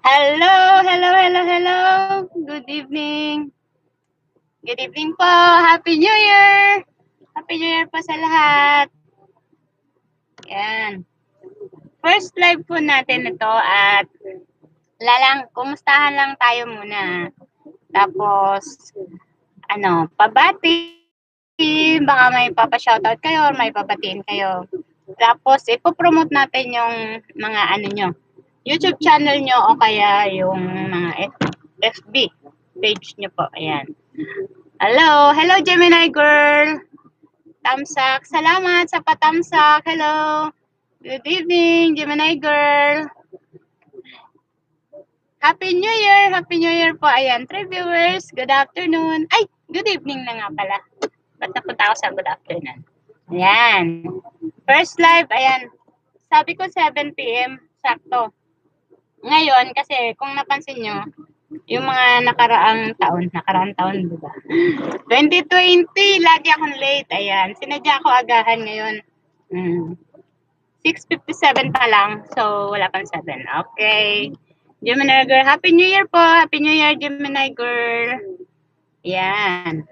Hello, hello, hello, hello. Good evening. Good evening po. Happy New Year. Happy New Year po sa lahat. Yan. First live po natin ito at kumustahan lang tayo muna. Tapos, pabati. Baka may papa-shoutout kayo or may pabatiin kayo. Tapos, ipopromote natin yung mga YouTube channel nyo o kaya yung mga FB page nyo po. Ayan. Hello, hello Gemini girl. Tamsak, salamat sa patamsak. Hello. Good evening, Gemini girl. Happy New Year! Happy New Year po. Ayan, 3 viewers. Good afternoon. Ay, good evening na nga pala. Ba't napunta ako sa good afternoon? Ayan. First live, ayan. Sabi ko 7 p.m. Sakto. Ngayon, kasi kung napansin nyo, yung mga nakaraang taon, di ba? 2020, lagi akong late. Ayan, sinadya ko agahan ngayon. 6:57 pa lang, so wala pang 7. Okay. Gemini girl, Happy New Year po. Happy New Year, Gemini girl. Yan.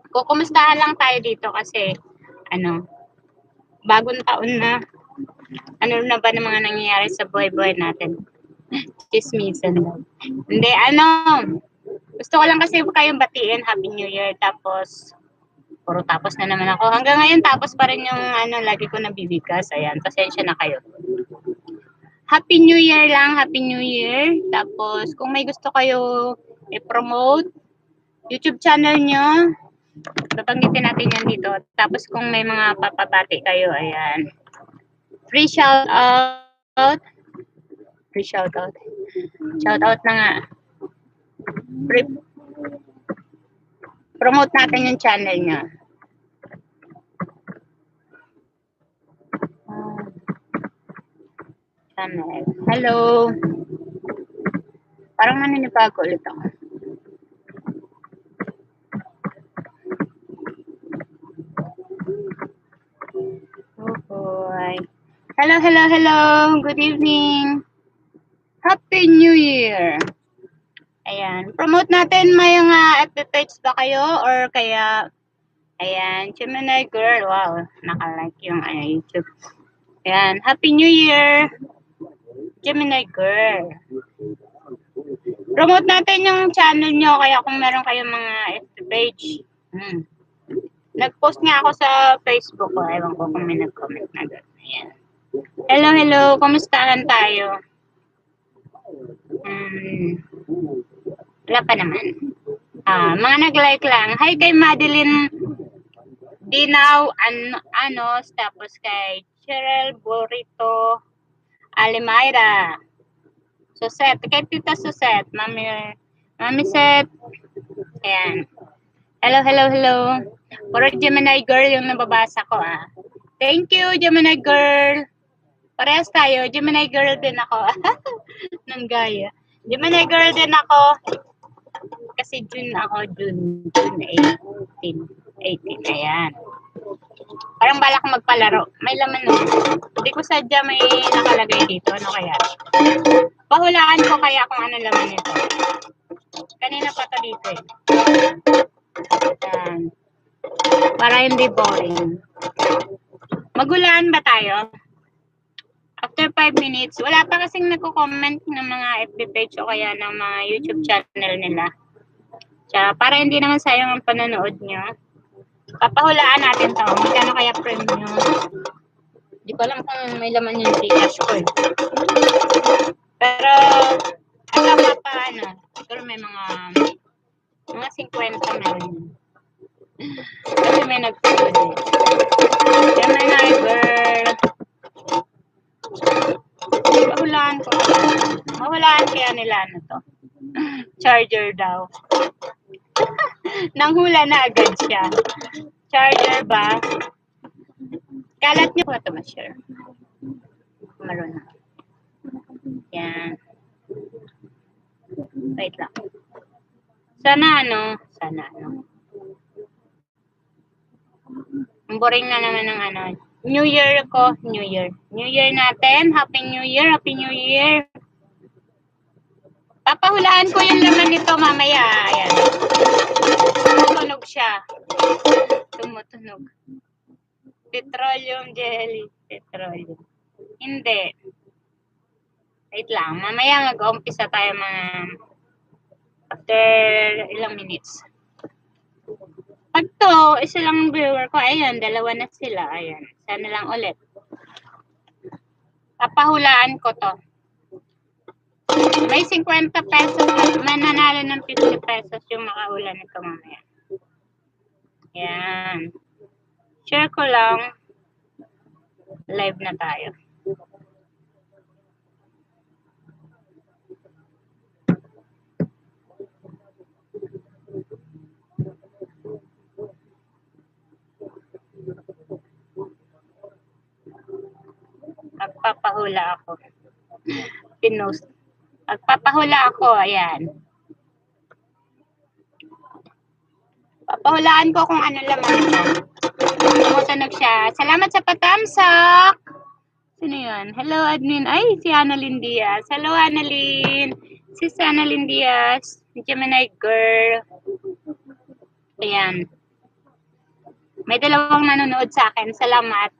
Kukumustahan lang tayo dito kasi, bagong taon na. Ano na ba ng mga nangyayari sa buhay-buhay natin? Chismisan daw. Hindi, gusto ko lang kasi kayong batiin. Happy New Year. Tapos, puro tapos na naman ako. Hanggang ngayon, tapos pa rin yung lagi ko nabibigkas. Ayan, pasensya na kayo. Happy New Year lang, Happy New Year. Tapos, kung may gusto kayo i-promote, YouTube channel nyo, babanggitin natin yan dito. Tapos, kung may mga papabati kayo, ayan. Free shout out. Free shout out. Shout out na nga. Free. Promote natin yung channel nyo. Channel. Hello. Parang naninibago ulit ako. Oh boy. Hello, hello, hello. Good evening. Happy New Year. Ayan. Promote natin may mga FB page ba kayo or kaya ayan, Gemini girl. Wow, naka-like yung YouTube. Ayan. Happy New Year. Gemini girl. Promote natin yung channel nyo kaya kung meron kayong mga FB page. Nag-post nga ako sa Facebook ko. Ewan ko kung may nag-comment na doon. Ayan. Hello, hello. Kumustahan tayo? Wala pa naman. Mga nag-like lang. Hi kay Madeline Dinaw, tapos kay Cheryl Burrito Alimayra. Suset. Kay Tita Suset. Mami Set. Ayan. Hello, hello, hello. Puro Gemini girl yung nababasa ko, Thank you, Gemini girl. Parehas tayo. Gemini girl din ako. Nang gaya. Gemini girl din ako. Kasi June 18. Ayan. Parang balak magpalaro. May laman nun. Hindi ko sadya may nakalagay dito. Ano kaya? Pahulaan ko kaya kung ano laman nito. Kanina pa to dito eh. Ayan. Para hindi boring. Magulaan ba tayo? After 5 minutes, wala pa kasing nagko-comment ng mga FB page o kaya ng mga YouTube channel nila. Tsaka para hindi naman sayang ang panonood nyo, papahulaan natin to. Magkano kaya premium? Hindi ko alam kung may laman yung Gcash ko eh. Pero, siguro may mga 50 meron. Kasi may nag-food eh. Gemini girl. Mahulaan kaya nila to. Charger daw. Nanghula na agad siya. Charger ba? Kalat niyo po ito ma-share. Marunong. Yan. Wait lang. Sana. Ang boring na naman ng New Year ko. New Year natin. Happy New Year. Happy New Year. Papahulaan ko yung laman nito mamaya. Ayan. Tumutunog siya. Tumutunog. Petroleum jelly. Petroleum. Hindi. Wait lang. Mamaya mag-umpisa tayo mga after ilang minutes. Pag to, isa lang viewer ko. Ayan, dalawa na sila. Ayan. Sana lang ulit. Papahulaan ko to. May 50 pesos at mananalo ng 50 pesos yung makahula nito mamaya. Yan. Share ko lang. Live na tayo. Magpapahula ako. Pinost. Magpapahula ako. Ayan. Papahulaan ko kung ano laman ito. Tumutunog siya. Salamat sa patamsak. Sino yun? Hello, admin. Ay, si Annalyn Diaz. Hello, Annalyn. Si Annalyn Diaz. Gemini girl. Ayan. May dalawang nanonood sa akin. Salamat.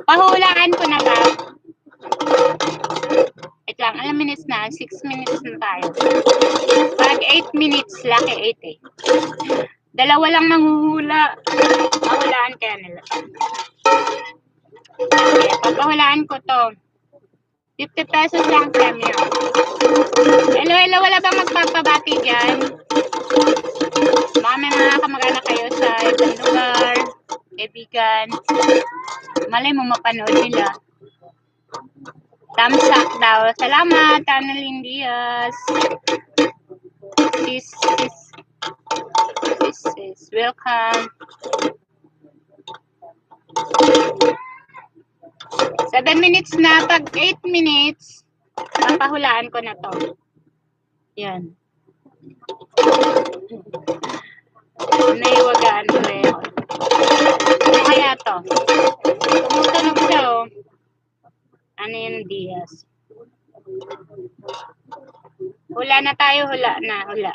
Pahulaan ko na ba? Wait lang. Alam minutes na. 6 minutes na tayo. Pag 8 minutes, laki 8 eh. Dalawa lang manghuhula. Pahulaan kaya nila. Okay, papahulaan ko to. 50 pesos lang premium. Hello, hello. Wala bang magpapabati dyan? Baka may mga kamag-anak kayo sa ibang lugar. Kaibigan. Malay mo mapanood nila. Thumbs up daw. Salamat, Annalyn Diaz. This is welcome. 7 minutes na. Pag 8 minutes, papahulaan ko na to. Yan. Naiwagaan ko na yun. Ano kaya to? Tumutunog siya, oh. Ano yung Diaz? Hula na tayo, hula na, hula.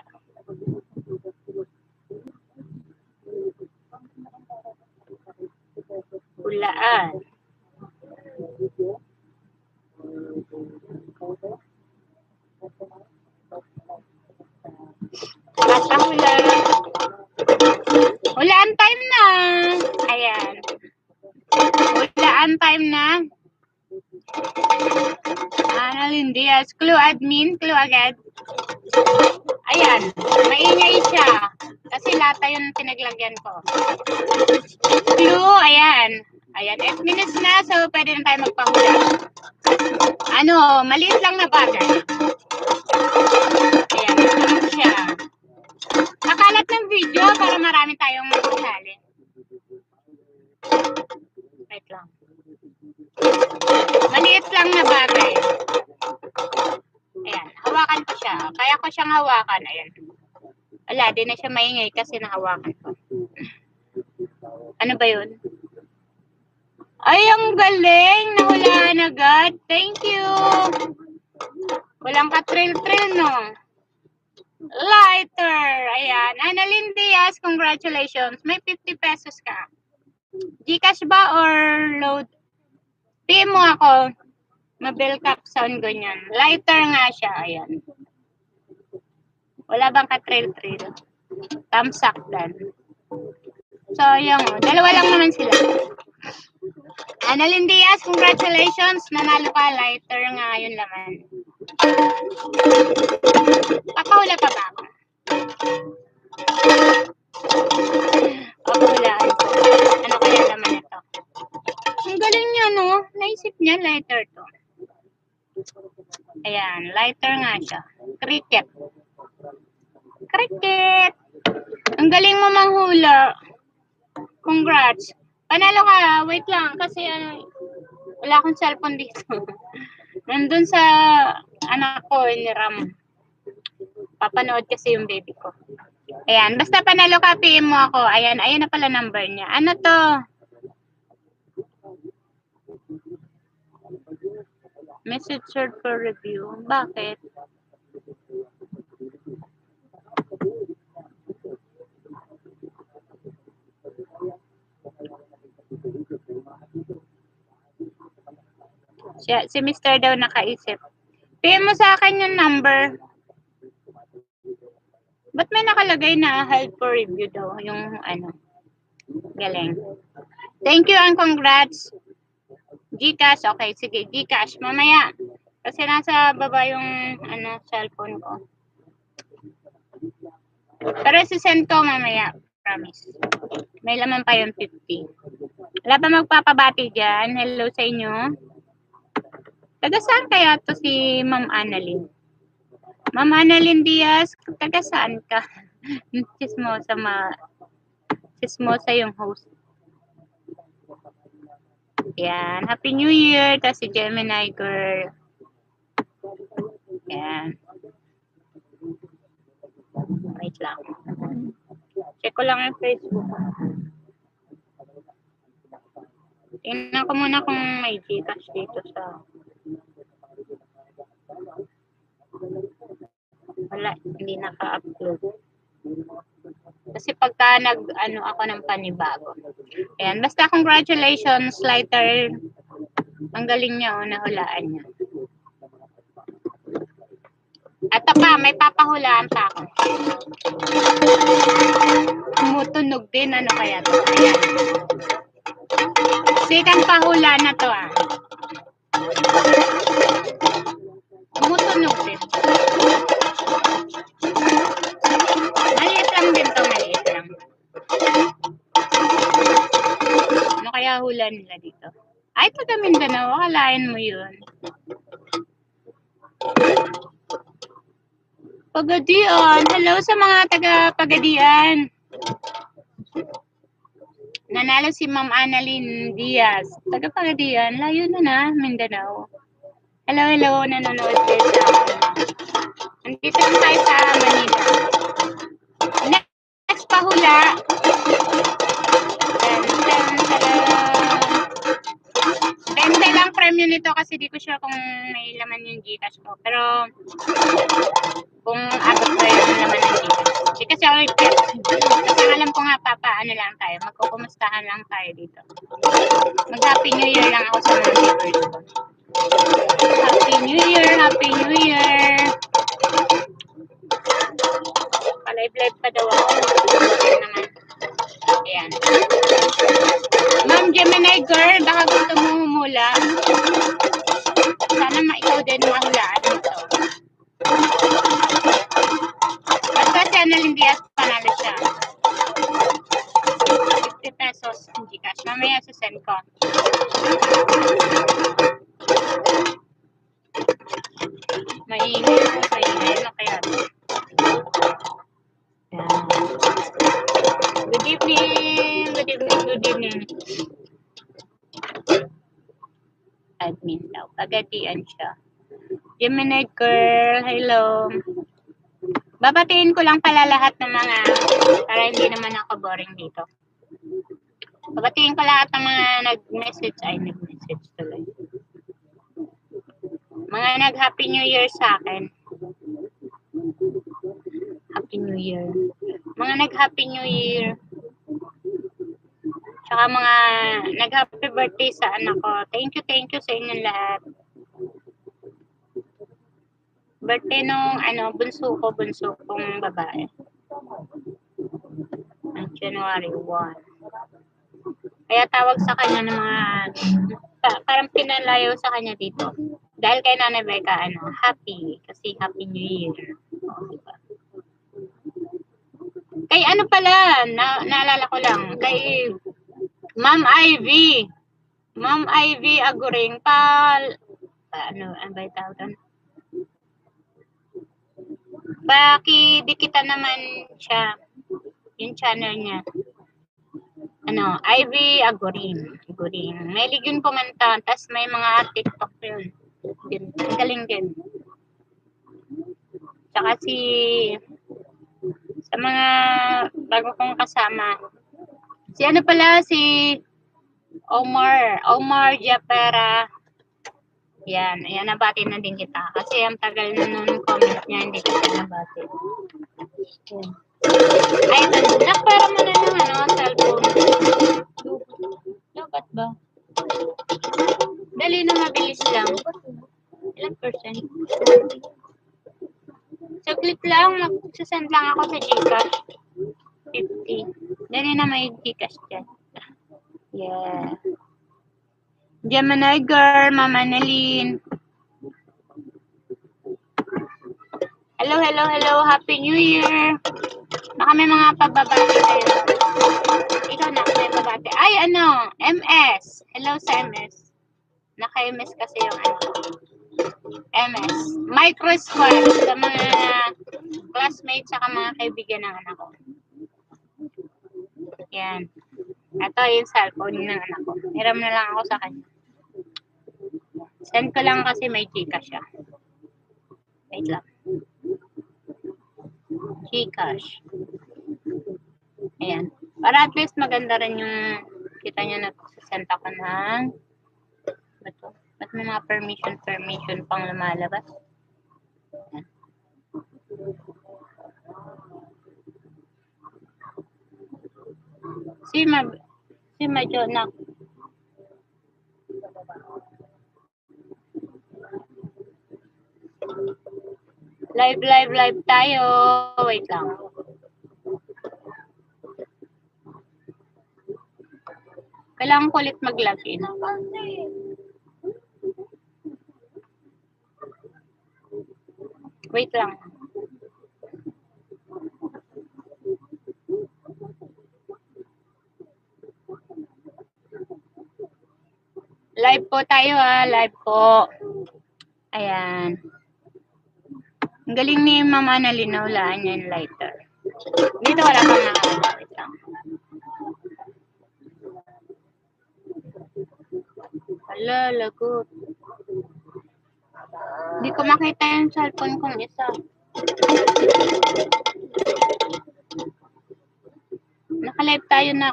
Hulaan. Patahula. Hulaan time na. Ayan. Hulaan time na. Annalyn Diaz. Clue admin. Clue agad. Ayan. Maingay siya. Kasi lata yung pinaglagyan ko. Clue. Ayan. Ayan. 8 minutes na. So, pwede na tayo magpahula. Ano, maliit lang na bagay. Ayan. Tunog siya. Nakalat ng video para marami tayong masali. Wait lang. Maliit lang na bagay. Ayan, hawakan ko siya. Kaya ko siyang hawakan. Ayan. Wala, di na siya maingay kasi nahawakan ko. Ano ba yun? Ay, ang galing! Nahulaan agad. Thank you! Walang ka-trail-trail, no? Lighter! Ayan. Annalyn Diaz, congratulations. May 50 pesos ka. Gcash ba or load? PM mo ako. Mabel cap sound ganyan. Lighter nga siya. Ayan. Wala bang ka-trail-trail? Thumbs up dan. So, yung dalawa lang naman sila. Annalyn Diaz, congratulations. Nanalo ka. Lighter nga yung laman. Papahula pa ba ako? Papahulaan ko. Ano kaya laman ito? Ang galing niya, no? Naisip niya, lighter to. Ayan, lighter nga siya. Cricket. Cricket! Ang galing mo manghula. Congrats. Panalo ka. Wait lang, kasi wala akong cellphone dito. Nandun sa anak ko, iniram. Papanood kasi yung baby ko. Ayan, basta panalo ka, PM mo ako. Ayan, ayan na pala number niya. Ano to? Message short for review. Bakit? Si Mr. daw nakaisip. PM mo sa akin yung number. Ba't may nakalagay na held for review daw? Yung ano. Galing. Thank you and congrats. Gcash. Okay, sige. Gcash. Mamaya. Kasi nasa baba yung ano, cellphone ko. Pero sisend ko mamaya. Promise. May laman pa yung 50. Wala ba magpapabati dyan? Hello sa inyo. Taga saan kaya to si Ma'am Annalyn? Ma'am Annalyn Diaz, taga saan ka? Chismosa yung host. Yan. Happy New Year. Tapos si Gemini girl. Yan. Wait lang. Check ko lang yung Facebook. Tingnan ko muna kung may Gcash dito sa... Wala, hindi naka-upload. Kasi pagka nag-ano ako ng panibago. Ayan, basta congratulations, Lighter. Ang galing niya, nahulaan niya. At pa, may papahulaan pa ako. Tumutunog din, ano kaya to? Ayan. Second pahula na to ah. Tumutunog din. Maliit lang din to, maliit lang. Ano kaya hula nila dito? Ay, taga Mindanao, akalain mo yun. Pagadian. Hello sa mga taga Pagadian. Nanalo si Ma'am Annalyn Diaz. Taga Pagadian. Layo na Mindanao. Hello, hello. Nanonood din sa akin. Nandito lang tayo sa Manila. Next pahula. 20 lang premium nito kasi di ko sure kung may laman yung Gcash ko. Pero kung abot ko yung laman ng Gcash. Kasi ako kasi alam ko nga ano lang tayo. Magkukumustahan lang tayo dito. Mag-Happy New Year lang ako sa mga viewers ko. Happy New Year! Happy New Year! Palive-live pa daw ako. Naman. Ayan. Ma'am Gemini girl, baka gusto mo humula. Sana ikaw din mahulaan ito. Basta si Annalyn Diaz panalo siya. 50 pesos in Gcash. Mamaya susend ko. Maingay po, maingay na kaya. Good evening. Good evening. Good evening. Admin daw. Pagadian siya. Gemini girl. Hello. Babatiin ko lang pala lahat ng mga para hindi naman ako boring dito. Babatiin ko lahat ng mga nag-message. Ay, nag-message tuloy. Mga nag-Happy New Year sa akin. Happy New Year. Mga nag-Happy New Year. Tsaka mga nag-happy birthday sa anak ko. Thank you sa inyong lahat. Birthday nung bunso kong babae. January 1. Kaya tawag sa kanya ng mga parang pinalayo sa kanya dito. Dahil kay Nanay Becca, happy. Kasi Happy New Year. O, diba? Kay pala, naalala ko lang, kay Ma'am Ivy. Ma'am Ivy Aguring, ano ba yung tawag doon? Pakidikita naman siya, yung channel niya. Ivy Aguring. May ligyon kumanta, tas may mga TikTok yun. Galing din. Tsaka sa mga bago kong kasama, si Omar Japera. Yan, nabati na din kita. Kasi ang tagal na nun comment niya, hindi kita nabati. Yan. Ay, nakpera mo na ng cellphone. Dapat ba? Madali na, mabilis lang. Ilang percent? Saglit lang, magsasend lang ako sa Gcash. 50. Dali na may Gcash dyan. Yeah. Gemini girl, Mama Annalyn. Hello, hello, hello. Happy New Year. Baka may mga pababati kayo. Ikaw na, may babati. Ay, ano? MS. Hello sa MS. Naka-MS kasi yung ano. MS. Microsquad sa mga classmates saka mga kaibigan ng anak ko. Yan. Ito yung cellphone ng anak ko. Hiram na lang ako sa kanya. Send ko lang kasi may Gcash siya. Wait lang. Gcash. Ayan. Para at least maganda rin yung kita nyo nagsasend ako ng ito. Ba't may mga permission pang lumalabas? Ayan. Si Majonak. Live tayo. Wait lang. Kailangan ko ulit mag-login. Wait lang. Live po tayo live po. Ayan. Ang galing ni Mama Annalyn, nahulaan niya yung lighter. Dito wala pang nakakawit lang. Hala, lagot. Hindi ko makita yung cellphone kong isa. Naka-live tayo na.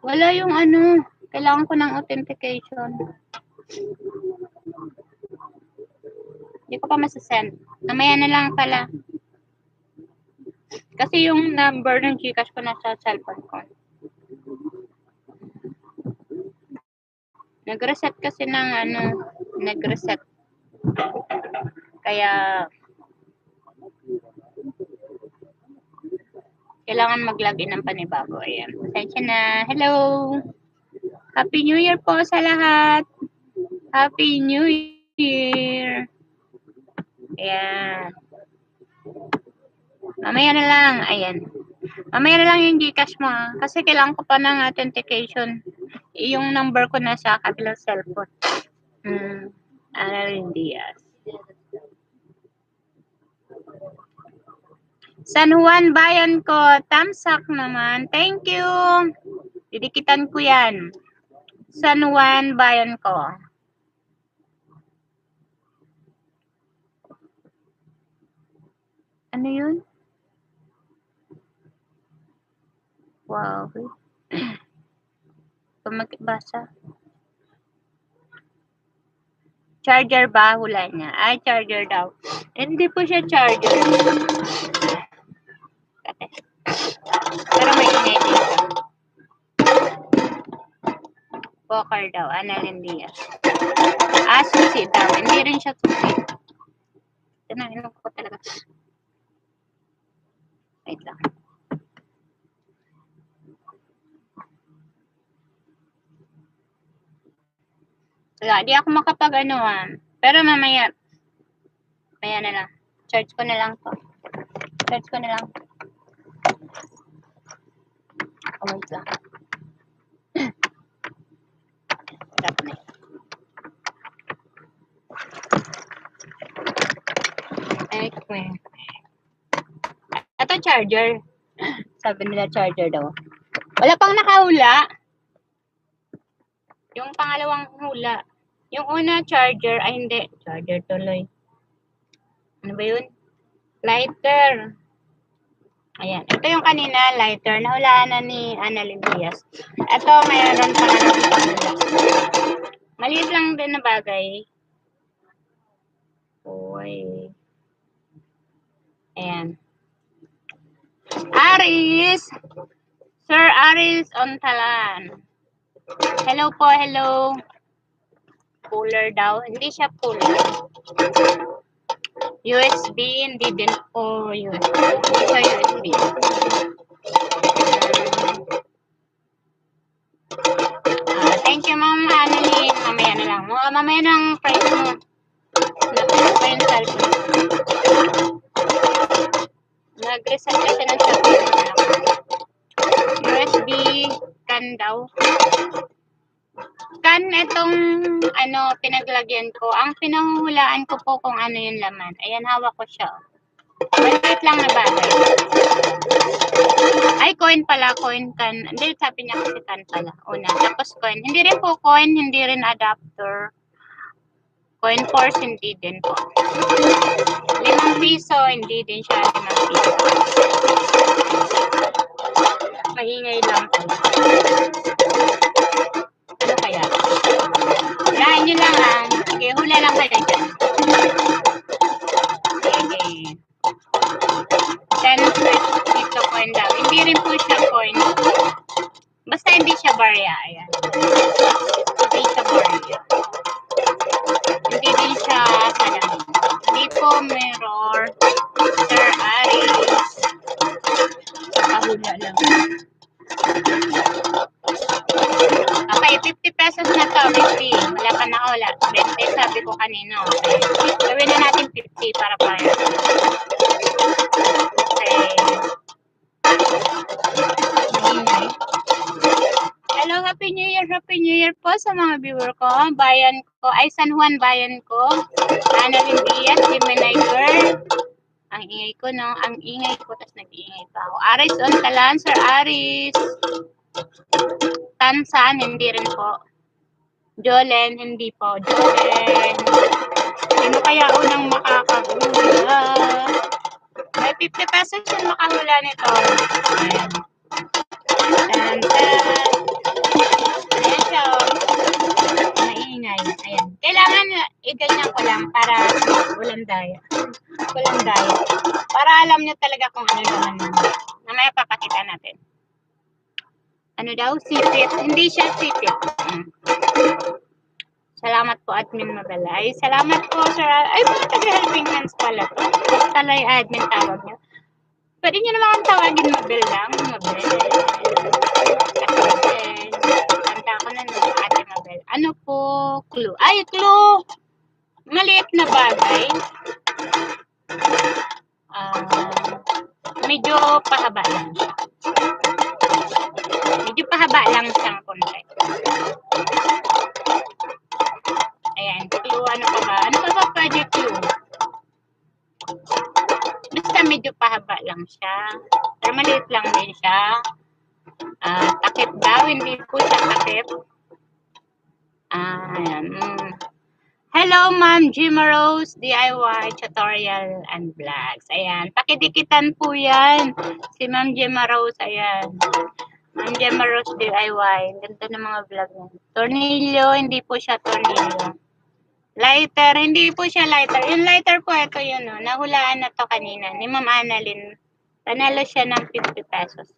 Wala yung ano. Kailangan ko ng authentication. Hindi ko pa masasend. Namaya na lang pala. Kasi yung number ng Gcash ko nasa cellphone ko. Nag-reset kasi ng ano. Nag-reset. Kaya kailangan mag-login ng panibago. Ayan. Pasensya na. Hello! Happy New Year po sa lahat! Happy New Year! Ayan. Mamaya na lang. Ayan. Mamaya na lang yung Gcash mo kasi kailangan ko pa ng authentication. Yung number ko nasa kabilang cellphone. Annalyn Diaz. San Juan bayan ko. Tamsak naman. Thank you. Didikitan ko yan. San Juan bayan ko. Ano yun? Wow. Magbasa. Charger ba? Hula niya. Ay, charger daw. Hindi po siya charger. Pero may inedit. Walker daw. Annalyn Diaz. Susi daw. Hindi rin siya susi. Tinahin ko talaga. Wait lang. Wala, di ako makapag ano Pero mamaya. Maya na lang. Charge ko na lang to. Charge ko na lang. Wait lang. Stop na yun. Ay, ito charger. Sabi nila charger daw. Wala pang nakahula. Yung pangalawang hula. Yung una charger, ay hindi. Charger tuloy. Ano ba yun? Lighter. Ayan. Ito yung kanina, lighter. Nahulaan na ni Annalyn Diaz. Ito, mayroon pa na ng panghula. Maliit lang din na bagay. Uy. Ayan. Aris! Sir Aris Ontalan. Hello po, hello. Puller daw. Hindi siya puller. USB, hindi din po USB. Hindi siya USB. Thank you, ma'am. Ano ni, mamaya na lang. Mamaya ng price mo. Napin pa yung cellphone. Nag-reset kasi ng cellphone mo. USB can daw. Kan itong ano pinaglagyan ko. Ang pinahuhulaan ko po kung ano yung laman. Ayan, hawak ko siya. Maliit lang na bagay. Ay, coin pala, coin can. Hindi, sabi niya kasi can pala. Una, tapos coin. Hindi rin po coin, hindi rin adapter. Coin force, hindi din po. 5 piso, hindi din siya 5 piso. Maingay lang po. Ano kaya? Hulahan nyo lang ah. Sige, hula lang kayo dyan. Sige. 10 dito coin daw. Hindi rin po siya coin. Basta hindi siya barya. Ayan. Hindi siya barya. Hindi din siya salamin. Hindi po mirror. Sir Aris. Pakahula lang. Okay, 50 pesos na to. 50. Wala pa na wala. 20 sabi ko kanino. Okay. Gawin na natin 50 para kaya. Hello, Happy New Year! Happy New Year po sa mga viewer ko. Bayan ko, ay San Juan bayan ko. Annalyn Diaz, Gemini Girl. Ang ingay ko, no? Ang ingay ko, tapos nag-iingay pa ako. Aris Ontalan, Sir Aris. Tansan, hindi rin po. Jolen, hindi po. Jolen. Sino kaya unang makakahula? May 50 pesos yung makahula nito. Ayan. Ayan siya. Maingay. Ayan. Kailangan i-ganyan ko lang para walang daya. Walang daya. Para alam nyo talaga kung ano naman naman. Mamaya papakita natin. Ano daw? Sipit. Hindi siya sipit. Salamat po, Admin Mabel. Ay, salamat po, Sir. Ay, mga taga-helping hands pala to. Talay admin tawag nyo. Pwede nyo naman ang tawagin Mabel lang. Mabel. Kanta ko na ng Ate Mabel. Ano po? Clue. Ay, clue! Maliit na bagay. Medyo pahaba lang siya. Medyo pahaba lang siyang konti. Ayan, clue. Ano pa ba? Ano pa ba pwede clue? Basta medyo pahaba lang siya. Pero maliit lang din siya. Takip daw. Hindi po siya takip. Ayan. Hello, Ma'am Gemma Rose, DIY Tutorial and Vlogs. Ayan. Pakidikitan po yan. Si Ma'am Gemma Rose. Ayan. Ma'am Gemma Rose, DIY. Ganda ng mga vlog niya. Tornilyo. Hindi po siya tornilyo. Lighter. Hindi po siya lighter. Yung lighter po, ito yun. No? Nahulaan na to kanina. Ni Ma'am Annalyn. Panalo siya ng 50 pesos.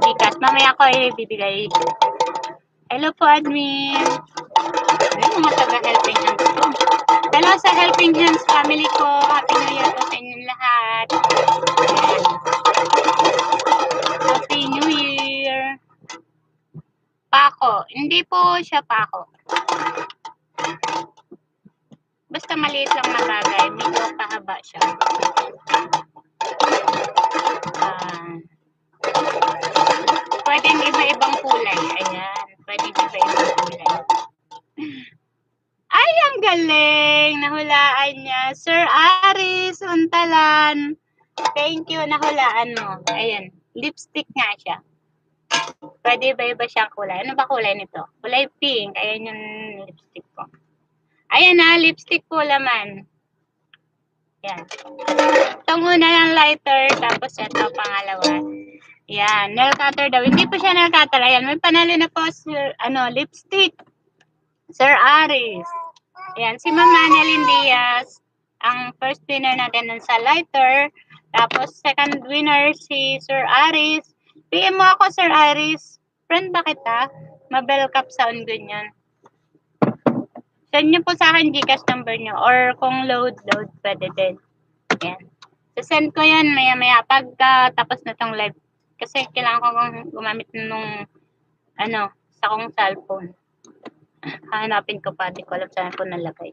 Because mamaya ko ibibigay. Hello po, admin. Ay, mga taga-helping hands ko. Hello sa helping hands family ko. Happy New Year po sa inyong lahat. Ayan. Happy New Year. Pako. Hindi po siya pako. Basta maliit lang na bagay. Medyo pahaba siya. Pwedeng iba-ibang kulay. Ayan. Pwedeng iba-ibang kulay. Ay, ang galing! Nahulaan niya. Sir Aris Untalan. Thank you. Nahulaan mo. Ayan. Lipstick nga siya. Pwede iba-iba siyang kulay. Ano ba kulay nito? Kulay pink. Ayan yung lipstick ko. Ayan na. Lipstick po laman. Ayan. Itong una ng lighter. Tapos ito pangalawa. Yan, nail cutter daw. Hindi po siya nail cutter. Ayan, may panalo na po sir, lipstick. Sir Aris. Ayan, si Ma'am Annalyn Diaz. Ang first winner natin nun sa lighter. Tapos, second winner si Sir Aris. PM mo ako, Sir Aris. Friend ba kita? Mabel Cup Sound ganyan. Send nyo po sa akin Gcash number nyo. Or kung load, pwede din. Ayan. So, send ko yan maya-maya pagka tapos na tong live. Kasi kailangan ko gumamit nung, sa kong cellphone. Hahanapin ko pa. Di ko alam saan ko nalagay.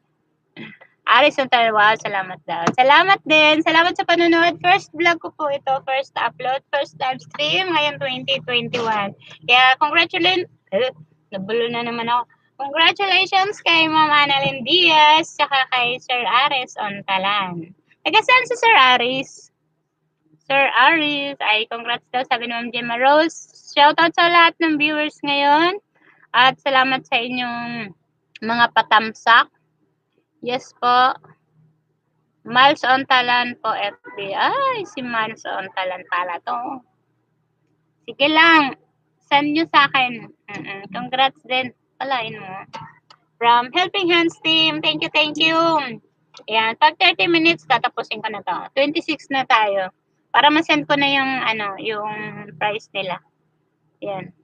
Aris ng Wow, salamat daw. Salamat din. Salamat sa panonood. First vlog ko po ito. First upload. First live stream. Ngayon 2021. Kaya congratulations. Nabulo na naman ako. Congratulations kay Ma'am Annalyn Diaz saka kay Sir Aris Ontalan. Taga saan si Sir Aris? Sir Aris. Ay, congrats daw sabi ni Ma'am Gemma Rose. Shoutout sa lahat ng viewers ngayon. At salamat sa inyong mga patamsak. Yes po. Miles Ontalan po, FB. Ay, si Miles Ontalan pala to. Sige lang. Send nyo sa akin. Congrats din. Palain mo. From Helping Hands Team. Thank you. Ayan. Pag 30 minutes, tatapusin ko na to. 26 na tayo. Para ma-send ko na yung, yung price nila. Ayan.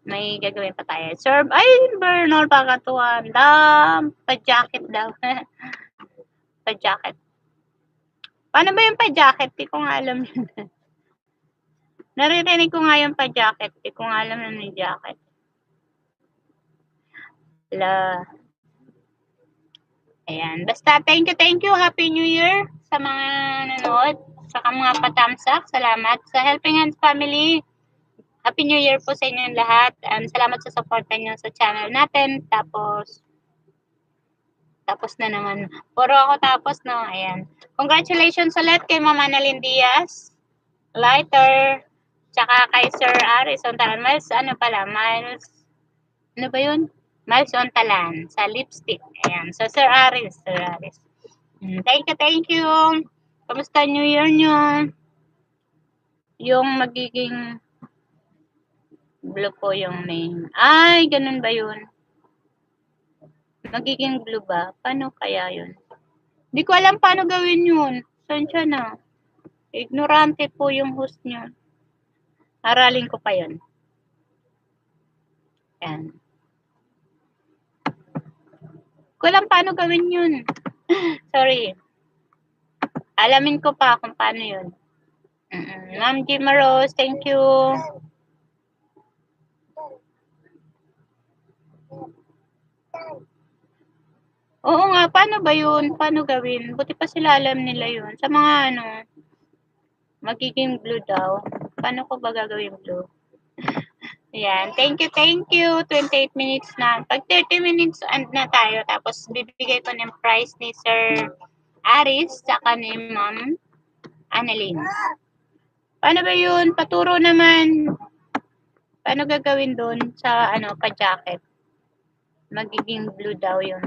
May gagawin pa tayo. Serve. Ay, Bernal, pagkatuan. Pa-jacket daw. Pa-jacket. Paano ba yung pa-jacket? Di ko nga alam yun. Naririnig ko nga yung pa-jacket. Di ko nga alam na may jacket. Ayan. Basta, thank you. Happy New Year sa mga nanood. Sa mga patamsak. Salamat. Sa Helping Hands family. Happy New Year po sa inyong lahat. Salamat sa support nyo sa channel natin. Tapos na naman. Puro ako tapos, no? Ayan. Congratulations ulit kay Ma'am Annalyn Diaz. Lighter. Tsaka kay Sir Aris Ontalan. Miles Ontalan. Sa lipstick. Ayan. So, Sir Aris. Thank you. Kamusta New Year nyo? Yung magiging blue po yung name. Ay, ganun ba yun? Magiging blue ba? Paano kaya yun? Hindi ko alam paano gawin yun. Saan siya na? Ignorante po yung host nyo. Aralin ko pa yun. Yan. Ko alam paano gawin yun. Sorry. Alamin ko pa kung paano yun. Ma'am Gemma Rose, thank you. Oo nga, paano ba yun? Paano gawin? Buti pa sila alam nila yun. Sa mga magiging blue daw. Paano ko ba gagawin blue? Ayan. Thank you. 28 minutes na. Pag 30 minutes and na tayo. Tapos bibigay ko ng price ni Sir Aris saka ni Ma'am Annalyn. Paano ba yun? Paturo naman. Paano gagawin doon sa pa-jacket? Magiging blue daw yun.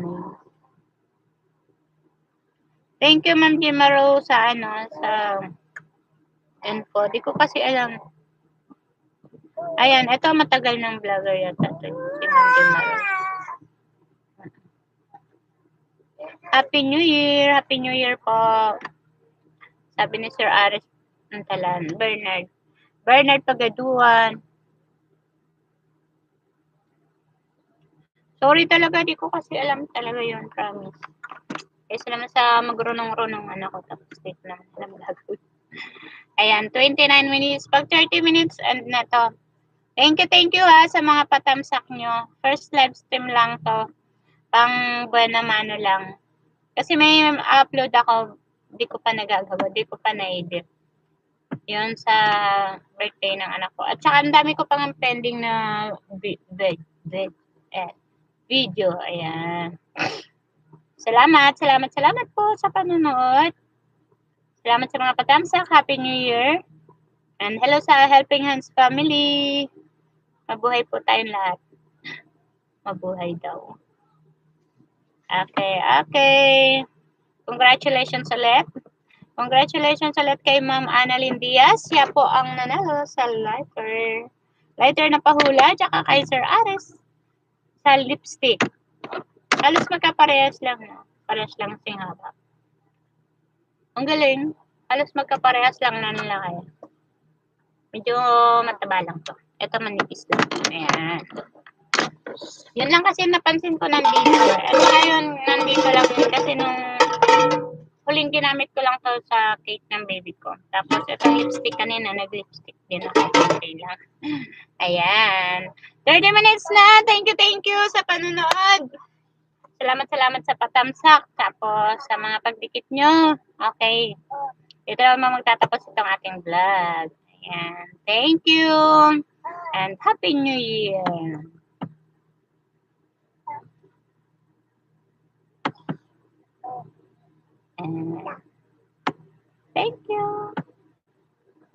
Thank you, Ma'am Gemma Rose, sa info. Di ko kasi alam. Ayan, ito matagal ng vlogger yata. Si Ma'am Gemma Rose. Happy New Year! Happy New Year po. Sabi ni Sir Aris Ontalan. Bernard Pagaduan. Sorry talaga, di ko kasi alam talaga yun, promise. Kasi naman sa magrunong-runong ko, tapos dito naman alam gagawin. Ayan, 29 minutes. Pag 30 minutes, and na to. Thank you sa mga patamsak nyo. First live stream lang to. Pang buena mano lang. Kasi may upload ako, di ko pa nagagawa, di ko pa na-edit. Yun sa birthday ng anak ko. At saka ang dami ko pang pending na video. Ayan. Salamat po sa panonood. Salamat sa mga patamsak. Happy New Year. And hello sa Helping Hands family. Mabuhay po tayong lahat. Mabuhay daw. Okay. Congratulations ulit. Congratulations ulit kay Ma'am Annalyn Diaz. Siya po ang nanalo sa lighter. Lighter na pahula. Tsaka kay Sir Aris sa lipstick. Halos magkaparehas lang. No? Parehas lang sing haba. Ang galing. Halos magkaparehas lang na nila kaya. Medyo mataba lang to. Ito manipis lang. Ayan. Yun lang kasi napansin ko nandito. At ngayon, nandito lang kasi nung huling ginamit ko lang to sa cake ng baby ko. Tapos ito lipstick kanina, nag-lipstick din ako. Okay lang. Ayan. 30 minutes na. Thank you sa panunood. Salamat sa patamsak. Tapos sa mga pagdikit nyo. Okay. Ito naman magtatapos itong ating vlog. Ayan. Thank you. And Happy New Year. And thank you.